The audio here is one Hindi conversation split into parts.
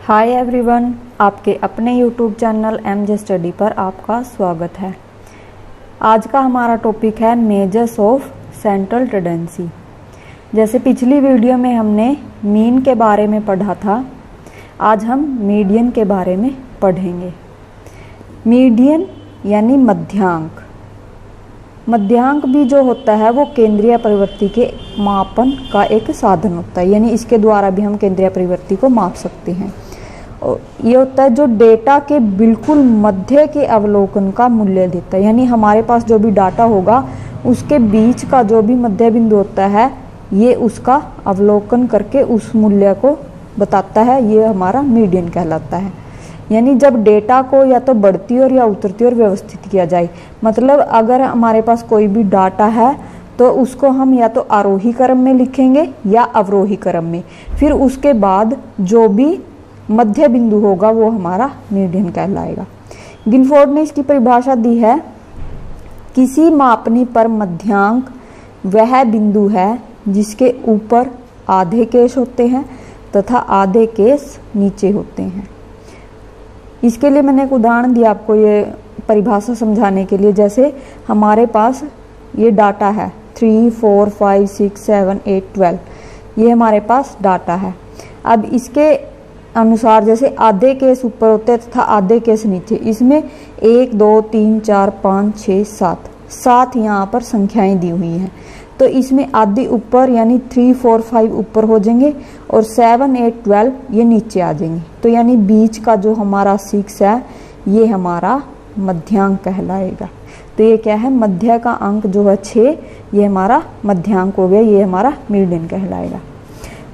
हाय एवरीवन, आपके अपने यूट्यूब चैनल एमजे स्टडी पर आपका स्वागत है। आज का हमारा टॉपिक है मेजर्स ऑफ सेंट्रल टेंडेंसी। जैसे पिछली वीडियो में हमने मीन के बारे में पढ़ा था, आज हम मीडियन के बारे में पढ़ेंगे। मीडियन यानी मध्यांक। मध्यांक भी जो होता है वो केंद्रीय प्रवृत्ति के मापन का एक साधन होता है, यानी इसके द्वारा भी हम केंद्रीय प्रवृत्ति को माप सकते हैं। ये होता है जो डेटा के बिल्कुल मध्य के अवलोकन का मूल्य देता है, यानी हमारे पास जो भी डाटा होगा उसके बीच का जो भी मध्य बिंदु होता है ये उसका अवलोकन करके उस मूल्य को बताता है। ये हमारा मीडियन कहलाता है। यानी जब डेटा को या तो बढ़ती ओर या उतरती ओर व्यवस्थित किया जाए, मतलब अगर हमारे पास कोई भी डाटा है तो उसको हम या तो आरोही क्रम में लिखेंगे या अवरोही क्रम में, फिर उसके बाद जो भी मध्य बिंदु होगा वो हमारा मीडियन कहलाएगा। गिलफोर्ड ने इसकी परिभाषा दी है, किसी मापनी पर मध्यांक वह बिंदु है जिसके ऊपर आधे केस होते हैं तथा आधे केस नीचे होते हैं। इसके लिए मैंने एक उदाहरण दिया आपको ये परिभाषा समझाने के लिए। जैसे हमारे पास ये डाटा है 3, 4, 5, 6, 7, 8, 12, ये हमारे पास डाटा है। अब इसके अनुसार जैसे आधे केस ऊपर होते हैं तथा आधे केस नीचे, इसमें 1, 2, 3, 4, 5, 6, 7 यहाँ पर संख्याएं दी हुई हैं। तो इसमें आधी ऊपर यानी 3, 4, 5 ऊपर हो जाएंगे और 7, 8, 12 ये नीचे आ जाएंगे। तो यानी बीच का जो हमारा 6 है ये हमारा मध्यांक कहलाएगा। तो ये क्या है, मध्य का अंक जो है 6, ये हमारा मध्यांक हो गया, ये हमारा मीडियन कहलाएगा।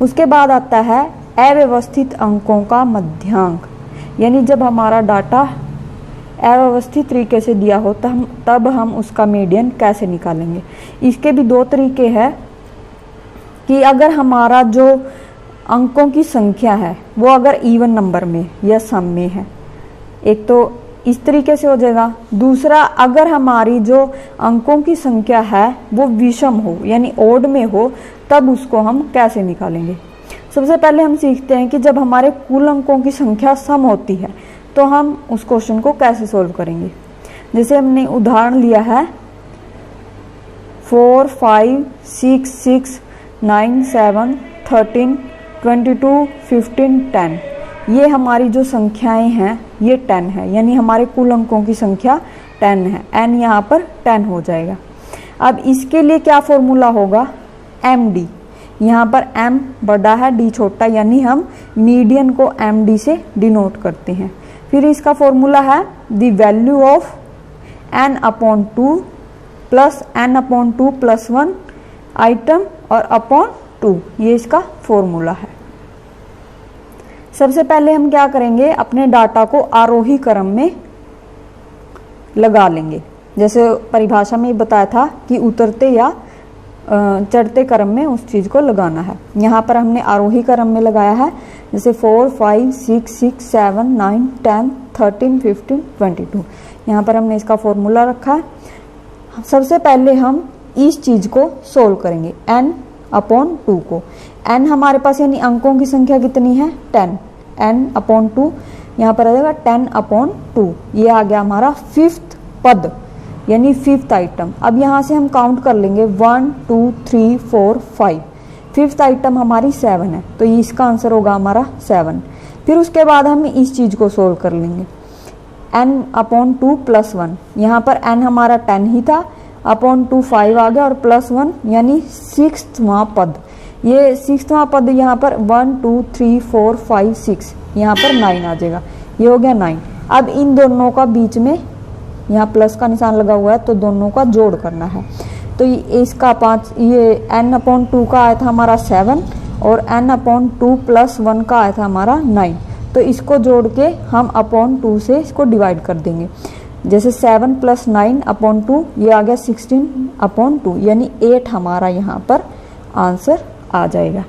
उसके बाद आता है अव्यवस्थित अंकों का मध्यांक, यानी जब हमारा डाटा अव्यवस्थित तरीके से दिया हो तब हम उसका मीडियन कैसे निकालेंगे। इसके भी दो तरीके हैं कि अगर हमारा जो अंकों की संख्या है वो अगर इवन नंबर में या सम में है, एक तो इस तरीके से हो जाएगा। दूसरा, अगर हमारी जो अंकों की संख्या है वो विषम हो यानी ओड में हो, तब उसको हम कैसे निकालेंगे। सबसे पहले हम सीखते हैं कि जब हमारे कुल अंकों की संख्या सम होती है तो हम उस क्वेश्चन को कैसे सोल्व करेंगे। जैसे हमने उदाहरण लिया है 4, 5, 6, 6, 9, 7, 13, 22, 15, 10, ये हमारी जो संख्याएं हैं ये 10 है, यानी हमारे कुल अंकों की संख्या 10 है। n यहाँ पर 10 हो जाएगा। अब इसके लिए क्या फॉर्मूला होगा, md। यहाँ पर m बड़ा है, d छोटा, यानी हम मीडियन को md से डिनोट करते हैं। फिर इसका फॉर्मूला है the value of n/2 plus n/2 plus 1 item और अपॉन 2, ये इसका फॉर्मूला है। सबसे पहले हम क्या करेंगे, अपने डाटा को आरोही क्रम में लगा लेंगे। जैसे परिभाषा में बताया था कि उतरते या चढ़ते क्रम में उस चीज को लगाना है। यहाँ पर हमने आरोही क्रम में लगाया है, जैसे 4, 5, 6, 6, 7, 9, 10, 13, 15, 22। यहाँ पर हमने इसका फॉर्मूला रखा है। सबसे पहले हम इस चीज को सोल्व करेंगे, n/2 को। n हमारे पास यानी अंकों की संख्या कितनी है, 10, n/2 यहाँ पर आ जाएगा 10/2। ये आ गया हमारा 5th पद यानी 5th आइटम। अब यहाँ से हम काउंट कर लेंगे 1, 2, 3, 4, 5। 5th आइटम हमारी 7 है, तो इसका आंसर होगा हमारा 7। फिर उसके बाद हम इस चीज को सोल्व कर लेंगे, n/2 प्लस 1। यहाँ पर n हमारा 10 ही था, /2 5 आ गया और प्लस 1 यानी 6वां पद। ये 6वां पद यहाँ पर 1, 2, 3, 4, 5, 6, यहाँ पर 9 आ जाएगा, ये हो गया 9। अब इन दोनों का बीच में यहाँ प्लस का निशान लगा हुआ है तो दोनों का जोड़ करना है। तो इसका 5, ये n/2 का आया था हमारा 7 और n/2 प्लस 1 का आया था हमारा 9। तो इसको जोड़ के हम /2 से इसको डिवाइड कर देंगे। जैसे 7 प्लस 9/2, ये आ गया 16/2, यानी 8 हमारा यहाँ पर आंसर आ जाएगा।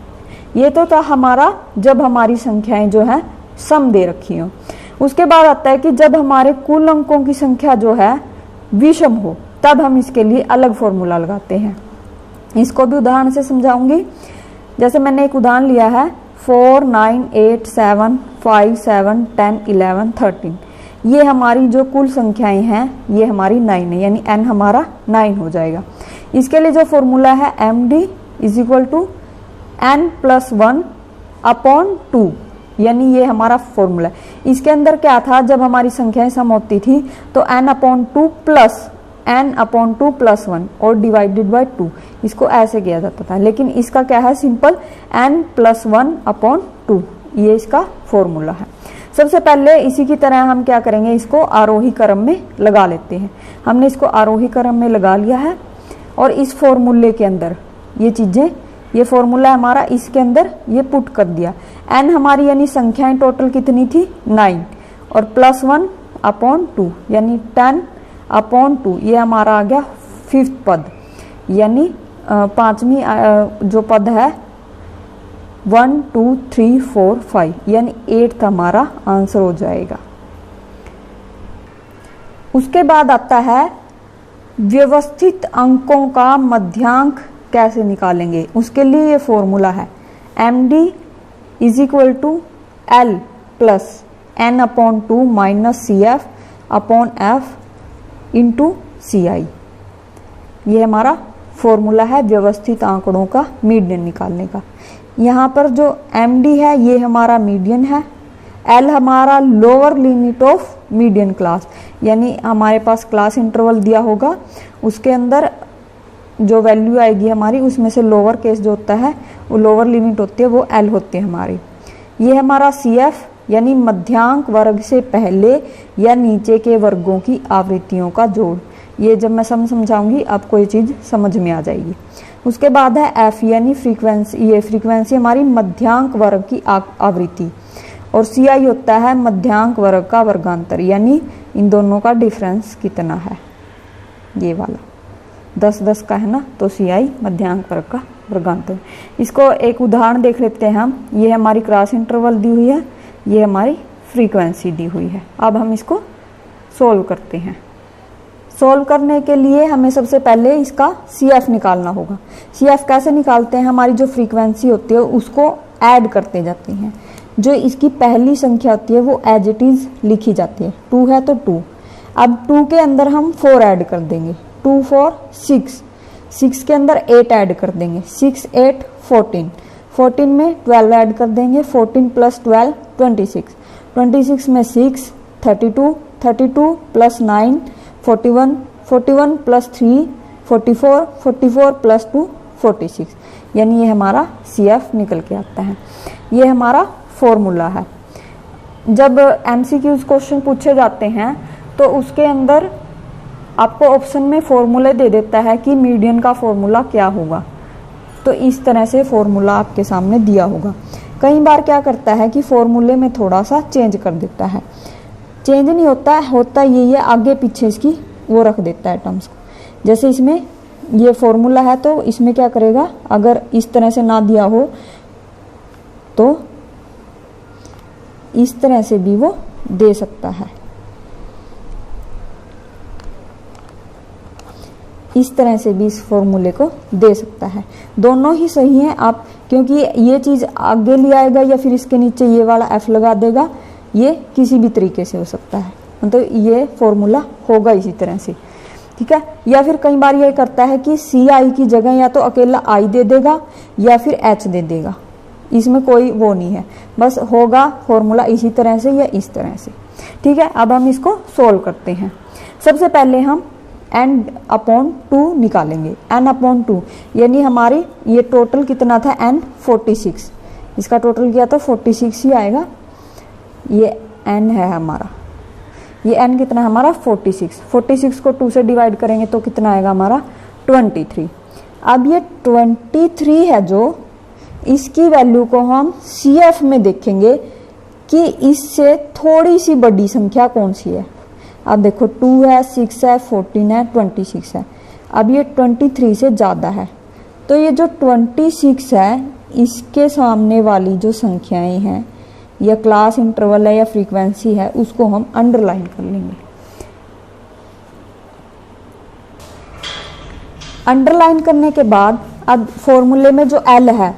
ये तो था हमारा जब हमारी संख्याएं जो है सम दे रखी हो। उसके बाद आता है कि जब हमारे कुल अंकों की संख्या जो है विषम हो, तब हम इसके लिए अलग फॉर्मूला लगाते हैं। इसको भी उदाहरण से समझाऊंगी। जैसे मैंने एक उदाहरण लिया है 4, 9, 8, 7, 5, 7, 10, 11, 13, ये हमारी जो कुल संख्याएं हैं ये हमारी 9 है, यानी n हमारा 9 हो जाएगा। इसके लिए जो फॉर्मूला है md is equal to n+1/2, यानी ये हमारा फॉर्मूला है। इसके अंदर क्या था, जब हमारी संख्याएं सम होती थी तो n/2 + 1 और डिवाइडेड बाय 2, इसको ऐसे किया जाता था। लेकिन इसका क्या है, सिंपल n+1/2, ये इसका फॉर्मूला है। सबसे पहले इसी की तरह हम क्या करेंगे, इसको आरोही क्रम में लगा लेते हैं। हमने इसको आरोही क्रम में लगा लिया है और इस फॉर्मूले के अंदर ये चीजें, ये फॉर्मूला हमारा इसके अंदर ये पुट कर दिया। n हमारी यानी संख्याएं टोटल कितनी थी 9 और +1/2 यानी 10/2, ये हमारा आ गया 5th पद, यानी पांचवी जो पद है 1, 2, 3, 4, 5, यानी 8th हमारा आंसर हो जाएगा। उसके बाद आता है व्यवस्थित अंकों का मध्यांक कैसे निकालेंगे। उसके लिए ये फॉर्मूला है md is equal to l plus n/2 minus cf/f into ci। ये हमारा फॉर्मूला है व्यवस्थित आंकड़ों का मीडियन निकालने का। यहाँ पर जो md है ये हमारा मीडियन है, l हमारा lower limit of median class, यानी हमारे पास क्लास इंटरवल दिया होगा, उसके अंदर जो वैल्यू आएगी हमारी उसमें से लोअर केस जो होता है वो लोअर लिमिट होती है, वो l होती है हमारी। ये हमारा cf यानी मध्यांक वर्ग से पहले या नीचे के वर्गों की आवृत्तियों का जोड़। ये जब मैं समझाऊंगी आपको ये चीज समझ में आ जाएगी। उसके बाद है f यानी फ्रीक्वेंसी, ये फ्रीक्वेंसी हमारी मध्यांक वर्ग की आवृत्ति, और ci होता है मध्यांक वर्ग का वर्गांतर, यानी इन दोनों का डिफरेंस कितना है, ये वाला 10-10 का है ना, तो ci मध्यांक वर्ग का वर्गांतर। इसको एक उदाहरण देख लेते हैं हम। ये हमारी क्लास इंटरवल दी हुई है, ये हमारी फ्रीक्वेंसी दी हुई है। अब हम इसको सोल्व करते हैं। सोल्व करने के लिए हमें सबसे पहले इसका CF निकालना होगा। CF कैसे निकालते हैं, हमारी जो फ्रीक्वेंसी होती है उसको ऐड करते जाते हैं। जो इसकी पहली संख्या होती है वो एज इट इज लिखी जाती है। 2 है तो 2, अब 2 के अंदर हम 4 ऐड कर देंगे, 2 4 6, 6 के अंदर 8 ऐड कर देंगे, 6 8 14, 14 में 12 ऐड कर देंगे, 14 + 12 26, 26 में 6 32, 32 + 9 41, 41 + 3 44, 44 + 2 46, यानी ये हमारा CF निकल के आता है। ये हमारा फॉर्मूला है। जब MCQs क्वेश्चन पूछे जाते हैं तो उसके अंदर आपको ऑप्शन में फॉर्मूले दे देता है कि मीडियन का फॉर्मूला क्या होगा, तो इस तरह से फॉर्मूला आपके सामने दिया होगा। कई बार क्या करता है कि फॉर्मूले में थोड़ा सा चेंज कर देता है, चेंज नहीं होता है, होता ये आगे पीछे इसकी वो रख देता है टर्म्स को। जैसे इसमें ये फॉर्मूला है तो इसमें क्या करेगा, अगर इस तरह से ना दिया हो तो इस तरह से भी वो दे सकता है, इस तरह से भी इस फॉर्मूले को दे सकता है। दोनों ही सही हैं आप, क्योंकि ये चीज आगे ले आएगा या फिर इसके नीचे ये वाला f लगा देगा, ये किसी भी तरीके से हो सकता है, मतलब ये फॉर्मूला होगा इसी तरह से, ठीक है। या फिर कई बार ये करता है कि ci की जगह या तो अकेला i दे देगा या फिर h दे देगा, इसमें कोई वो नहीं है, बस होगा फॉर्मूला इसी तरह से या इस तरह से, ठीक है। अब हम इसको सोल्व करते हैं। सबसे पहले हम n/2 निकालेंगे। n/2 यानी हमारी ये टोटल कितना था n 46, इसका टोटल किया तो 46 ही आएगा। ये n है हमारा, ये n कितना है हमारा 46, 46 को 2 से डिवाइड करेंगे तो कितना आएगा हमारा 23। अब ये 23 है जो, इसकी वैल्यू को हम CF में देखेंगे कि इससे थोड़ी सी बड़ी संख्या कौन सी है। अब देखो 2 है, 6 है, 14 है, 26 है। अब ये 23 से ज़्यादा है, तो ये जो 26 है इसके सामने वाली जो संख्याएं हैं या क्लास इंटरवल है या फ्रीक्वेंसी है उसको हम अंडरलाइन कर लेंगे। अंडरलाइन करने के बाद अब फॉर्मूले में जो L है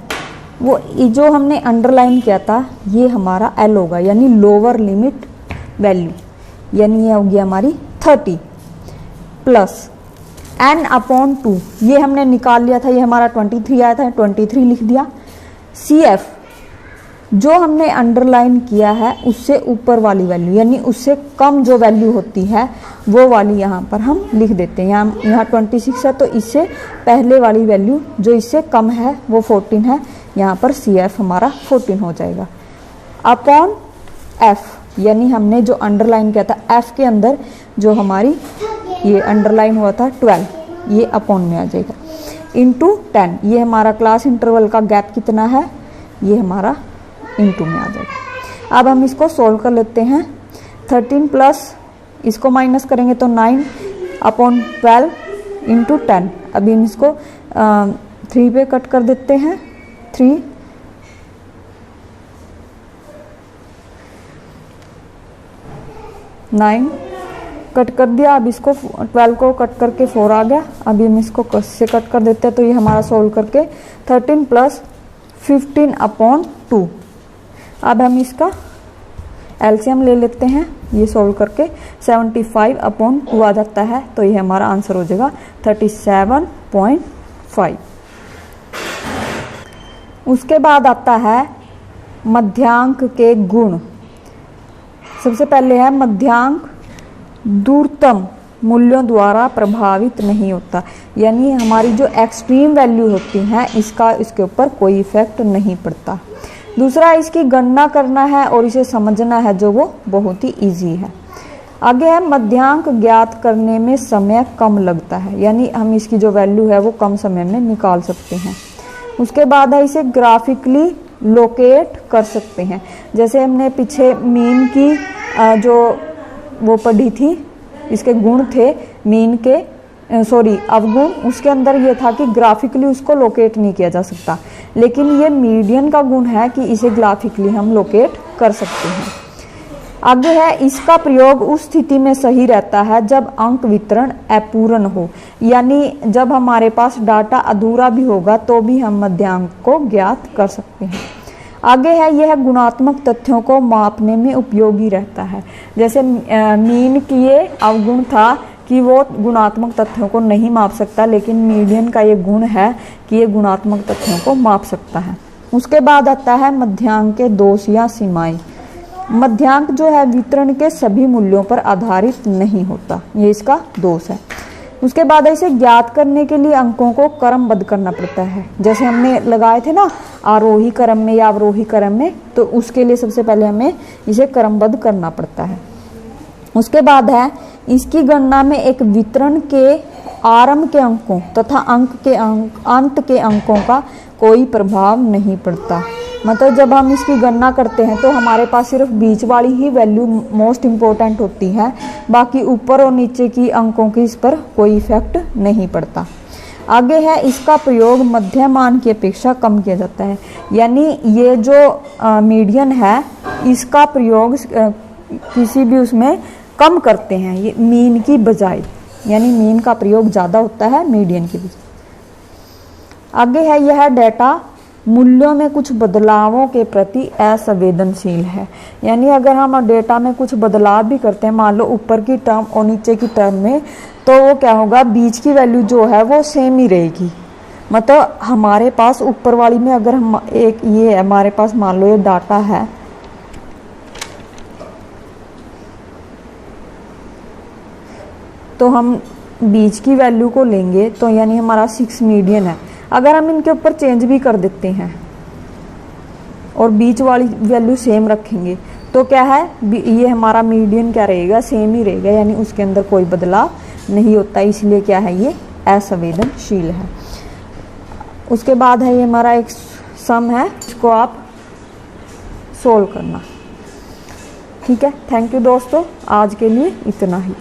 वो जो हमने अंडरलाइन किया था ये हमारा एल होगा, यानी लोअर लिमिट वैल्यू, यानी ये हो गया हमारी 30 प्लस n अपॉन 2, ये हमने निकाल लिया था, ये हमारा 23 आया था, 23 लिख दिया। CF जो हमने अंडरलाइन किया है उससे ऊपर वाली वैल्यू, यानी उससे कम जो वैल्यू होती है वो वाली यहाँ पर हम लिख देते हैं। यहाँ 26 है तो इससे पहले वाली वैल्यू जो इससे कम है वो 14 है, यहाँ पर CF हमारा 14 हो जाएगा। अपॉन F, यानी हमने जो अंडरलाइन किया था F के अंदर जो हमारी ये अंडरलाइन हुआ था 12, ये अपॉन में आ जाएगा, इंटू 10, ये हमारा क्लास इंटरवल का गैप कितना है, ये हमारा इंटू में आ जाएगा। अब हम इसको सोल्व कर लेते हैं। 13 प्लस इसको माइनस करेंगे तो 9 अपॉन 12 इंटू 10। अभी हम इसको 3 पे कट कर देते हैं, 3 9 कट कर दिया। अब इसको 12 को कट करके 4 आ गया। अभी हम इसको कस से कट कर देते हैं तो ये हमारा सोल्व करके 13 प्लस 15 अपॉन 2। अब हम इसका एलसीएम ले लेते हैं, ये सोल्व करके 75 अपॉन 2 आ जाता है, तो ये हमारा आंसर हो जाएगा 37.5। उसके बाद आता है मध्यांक के गुण। सबसे पहले है मध्यांक दूरतम मूल्यों द्वारा प्रभावित नहीं होता, यानी हमारी जो एक्सट्रीम वैल्यू होती हैं इसके ऊपर कोई इफेक्ट नहीं पड़ता। दूसरा, इसकी गणना करना है और इसे समझना है जो वो बहुत ही इजी है। आगे है मध्यांक ज्ञात करने में समय कम लगता है, यानी हम इसकी जो वैल्यू है वो कम समय में निकाल सकते हैं। उसके बाद है इसे ग्राफिकली लोकेट कर सकते हैं, जैसे हमने पीछे मीन की जो वो पढ़ी थी, इसके गुण थे मीन के अवगुण, उसके अंदर ये था कि ग्राफिकली उसको लोकेट नहीं किया जा सकता, लेकिन ये मीडियन का गुण है कि इसे ग्राफिकली हम लोकेट कर सकते हैं। आगे है इसका प्रयोग उस स्थिति में सही रहता है जब अंक वितरण अपूर्ण हो, यानी जब हमारे पास डाटा अधूरा भी होगा तो भी हम मध्यांक को ज्ञात कर सकते हैं। आगे है यह गुणात्मक तथ्यों को मापने में उपयोगी रहता है, जैसे मीन की ये अवगुण था कि वो गुणात्मक तथ्यों को नहीं माप सकता, लेकिन मीडियन का ये गुण है कि ये गुणात्मक तथ्यों को माप सकता है। उसके बाद आता है मध्यांक के दोष या सीमाएं। मध्यांक जो है वितरण के सभी मूल्यों पर आधारित नहीं होता, ये इसका दोष है। उसके बाद इसे ज्ञात करने के लिए अंकों को क्रमबद्ध करना पड़ता है, जैसे हमने लगाए थे ना आरोही क्रम में या अवरोही क्रम में, तो उसके लिए सबसे पहले हमें इसे क्रमबद्ध करना पड़ता है। उसके बाद है इसकी गणना में एक वितरण के आरंभ के अंकों तथा अंत के अंकों का कोई प्रभाव नहीं पड़ता। मतलब जब हम इसकी गणना करते हैं तो हमारे पास सिर्फ बीच वाली ही वैल्यू मोस्ट इम्पोर्टेंट होती है, बाकी ऊपर और नीचे की अंकों की इस पर कोई इफेक्ट नहीं पड़ता। आगे है इसका प्रयोग मध्यमान की अपेक्षा कम किया जाता है, यानी ये जो मीडियन है इसका प्रयोग किसी भी उसमें कम करते हैं ये मीन की बजाय, यानी मीन का प्रयोग ज़्यादा होता है मीडियन की बजाय। आगे है यह डेटा मूल्यों में कुछ बदलावों के प्रति असंवेदनशील है, यानी अगर हम डेटा में कुछ बदलाव भी करते हैं, मान लो ऊपर की टर्म और नीचे की टर्म में, तो वो क्या होगा, बीच की वैल्यू जो है वो सेम ही रहेगी। मतलब हमारे पास ऊपर वाली में अगर हम एक ये हमारे पास मान लो ये डाटा है, तो हम बीच की वैल्यू को लेंगे तो यानी हमारा 6 मीडियन है। अगर हम इनके ऊपर चेंज भी कर देते हैं और बीच वाली वैल्यू सेम रखेंगे तो क्या है, ये हमारा मीडियन क्या रहेगा, सेम ही रहेगा, यानी उसके अंदर कोई बदलाव नहीं होता, इसलिए क्या है ये असंवेदनशील है। उसके बाद है ये हमारा एक सम है, इसको आप सोल्व करना। ठीक है, थैंक यू दोस्तों, आज के लिए इतना ही।